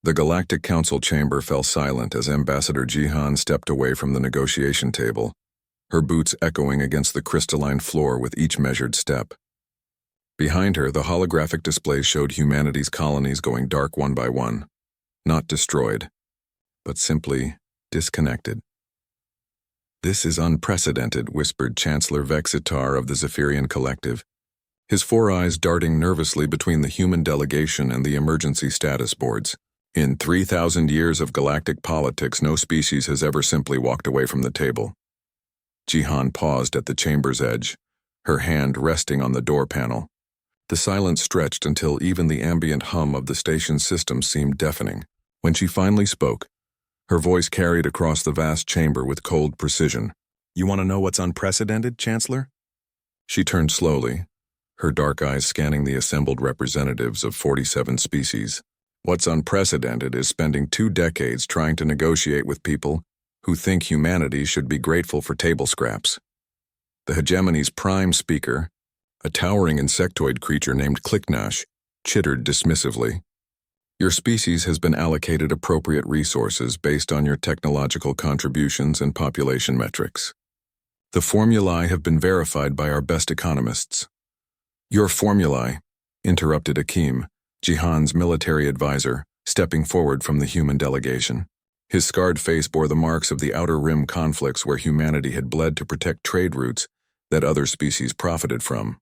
The Galactic Council chamber fell silent as Ambassador Jihan stepped away from the negotiation table, her boots echoing against the crystalline floor with each measured step. Behind her, the holographic display showed humanity's colonies going dark one by one, not destroyed, but simply disconnected. "This is unprecedented," whispered Chancellor Vexitar of the Zephyrian Collective, his four eyes darting nervously between the human delegation and the emergency status boards. "In 3,000 years of galactic politics, no species has ever simply walked away from the table." Jihan paused at the chamber's edge, her hand resting on the door panel. The silence stretched until even the ambient hum of the station's system seemed deafening. When she finally spoke, her voice carried across the vast chamber with cold precision. "You want to know what's unprecedented, Chancellor?" She turned slowly, her dark eyes scanning the assembled representatives of 47 species. "What's unprecedented is spending 2 decades trying to negotiate with people who think humanity should be grateful for table scraps." The hegemony's prime speaker, a towering insectoid creature named Clicknash, chittered dismissively. "Your species has been allocated appropriate resources based on your technological contributions and population metrics. The formulae have been verified by our best economists." "Your formulae," interrupted Akeem, Jihan's military advisor, stepping forward from the human delegation. His scarred face bore the marks of the Outer Rim conflicts where humanity had bled to protect trade routes that other species profited from.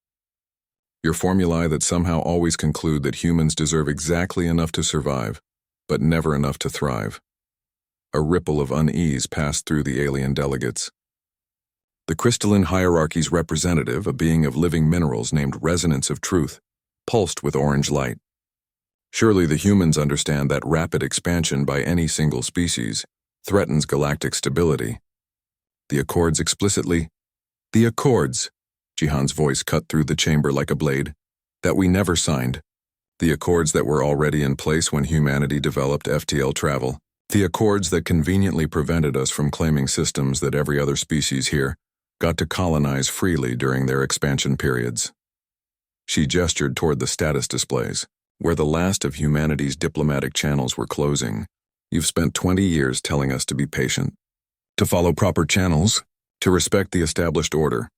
"Your formulae that somehow always conclude that humans deserve exactly enough to survive, but never enough to thrive." A ripple of unease passed through the alien delegates. The crystalline hierarchy's representative, a being of living minerals named Resonance of Truth, pulsed with orange light. "Surely the humans understand that rapid expansion by any single species threatens galactic stability. The Accords explicitly—" "The Accords," Jihan's voice cut through the chamber like a blade, "that we never signed. The Accords that were already in place when humanity developed FTL travel. The Accords that conveniently prevented us from claiming systems that every other species here got to colonize freely during their expansion periods." She gestured toward the status displays, where the last of humanity's diplomatic channels were closing. "You've spent 20 years telling us to be patient, to follow proper channels, to respect the established order."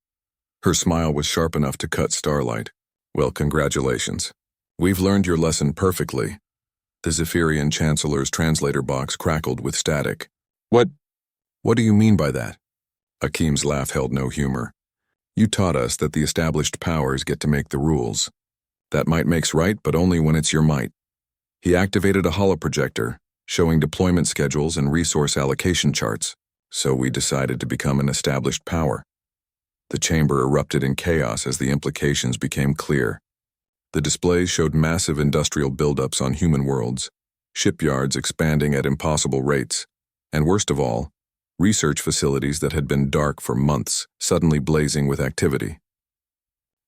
Her smile was sharp enough to cut starlight. "Well, congratulations. We've learned your lesson perfectly." The Zephyrian Chancellor's translator box crackled with static. What do you mean by that?" Akeem's laugh held no humor. "You taught us that the established powers get to make the rules. That might makes right, but only when it's your might." He activated a holoprojector, showing deployment schedules and resource allocation charts. "So we decided to become an established power." The chamber erupted in chaos as the implications became clear. The displays showed massive industrial buildups on human worlds, shipyards expanding at impossible rates, and worst of all, research facilities that had been dark for months suddenly blazing with activity.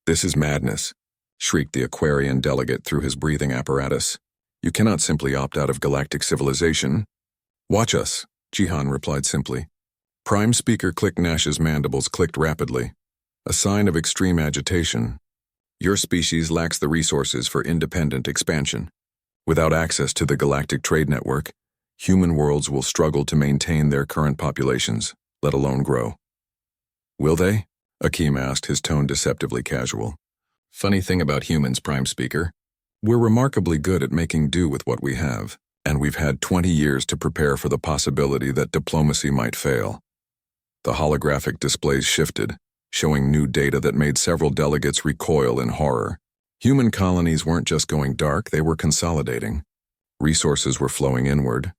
"This is madness," shrieked the Aquarian delegate through his breathing apparatus. "You cannot simply opt out of galactic civilization." "Watch us," Jihan replied simply. Prime Speaker Clicknash's mandibles clicked rapidly, a sign of extreme agitation. "Your species lacks the resources for independent expansion. Without access to the galactic trade network, human worlds will struggle to maintain their current populations, let alone grow." "Will they?" Akeem asked, his tone deceptively casual. "Funny thing about humans, Prime Speaker. We're remarkably good at making do with what we have, and we've had 20 years to prepare for the possibility that diplomacy might fail." The holographic displays shifted, showing new data that made several delegates recoil in horror. Human colonies weren't just going dark, they were consolidating. Resources were flowing inward.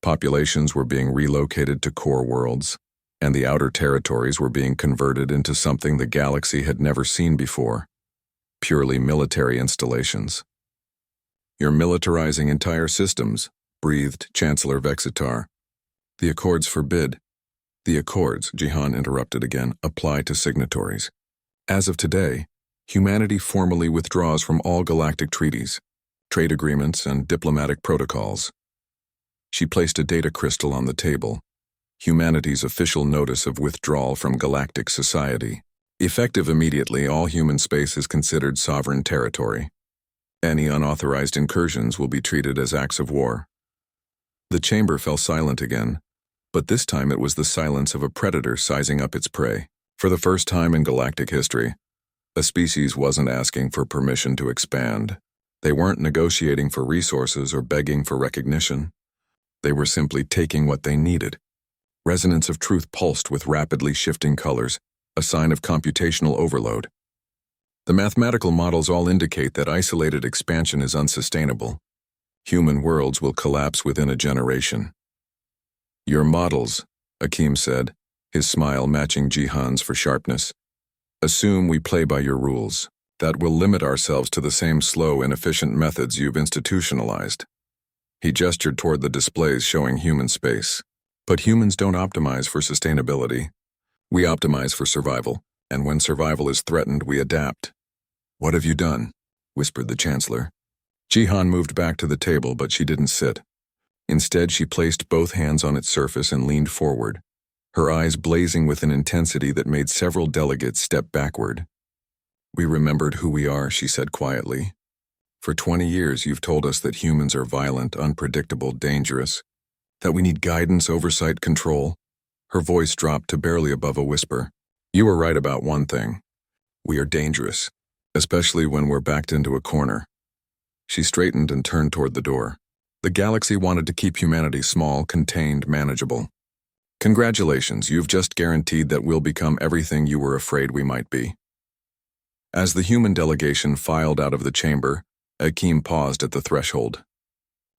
Populations were being relocated to core worlds, and the outer territories were being converted into something the galaxy had never seen before. Purely military installations. "You're militarizing entire systems," breathed Chancellor Vexitar. "The Accords forbid." "The Accords," Jihan interrupted again, "apply to signatories. As of today, humanity formally withdraws from all galactic treaties, trade agreements, and diplomatic protocols." She placed a data crystal on the table, humanity's official notice of withdrawal from galactic society. Effective immediately, all human space is considered sovereign territory. Any unauthorized incursions will be treated as acts of war, The chamber fell silent again, but this time it was the silence of a predator sizing up its prey. For the first time in galactic history, a species wasn't asking for permission to expand. They weren't negotiating for resources or begging for recognition. They were simply taking what they needed. Resonance of truth pulsed with rapidly shifting colors, a sign of computational overload. The mathematical models all indicate that isolated expansion is unsustainable. Human worlds will collapse within a generation. Your models, Akeem said, his smile matching Jihan's for sharpness. Assume we play by your rules. That will limit ourselves to the same slow, inefficient methods you've institutionalized. He gestured toward the displays showing human space. But humans don't optimize for sustainability. We optimize for survival, and when survival is threatened, we adapt. What have you done? Whispered the Chancellor. Jihan moved back to the table, but she didn't sit. Instead, she placed both hands on its surface and leaned forward, her eyes blazing with an intensity that made several delegates step backward. We remembered who we are, she said quietly. For 20 years, you've told us that humans are violent, unpredictable, dangerous, that we need guidance, oversight, control. Her voice dropped to barely above a whisper. You were right about one thing. We are dangerous, especially when we're backed into a corner. She straightened and turned toward the door. The galaxy wanted to keep humanity small, contained, manageable. Congratulations, you've just guaranteed that we'll become everything you were afraid we might be. As the human delegation filed out of the chamber, Akeem paused at the threshold.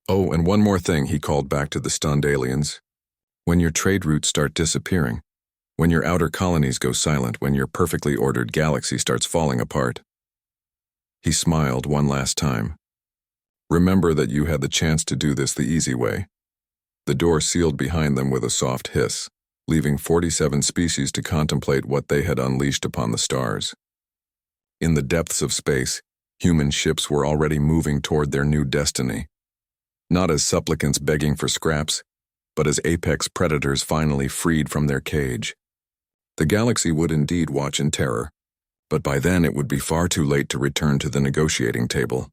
Oh, and one more thing, he called back to the stunned aliens. When your trade routes start disappearing, when your outer colonies go silent, when your perfectly ordered galaxy starts falling apart. He smiled one last time. Remember that you had the chance to do this the easy way. The door sealed behind them with a soft hiss, leaving 47 species to contemplate what they had unleashed upon the stars. In the depths of space, human ships were already moving toward their new destiny. Not as supplicants begging for scraps, but as apex predators finally freed from their cage. The galaxy would indeed watch in terror, but by then it would be far too late to return to the negotiating table.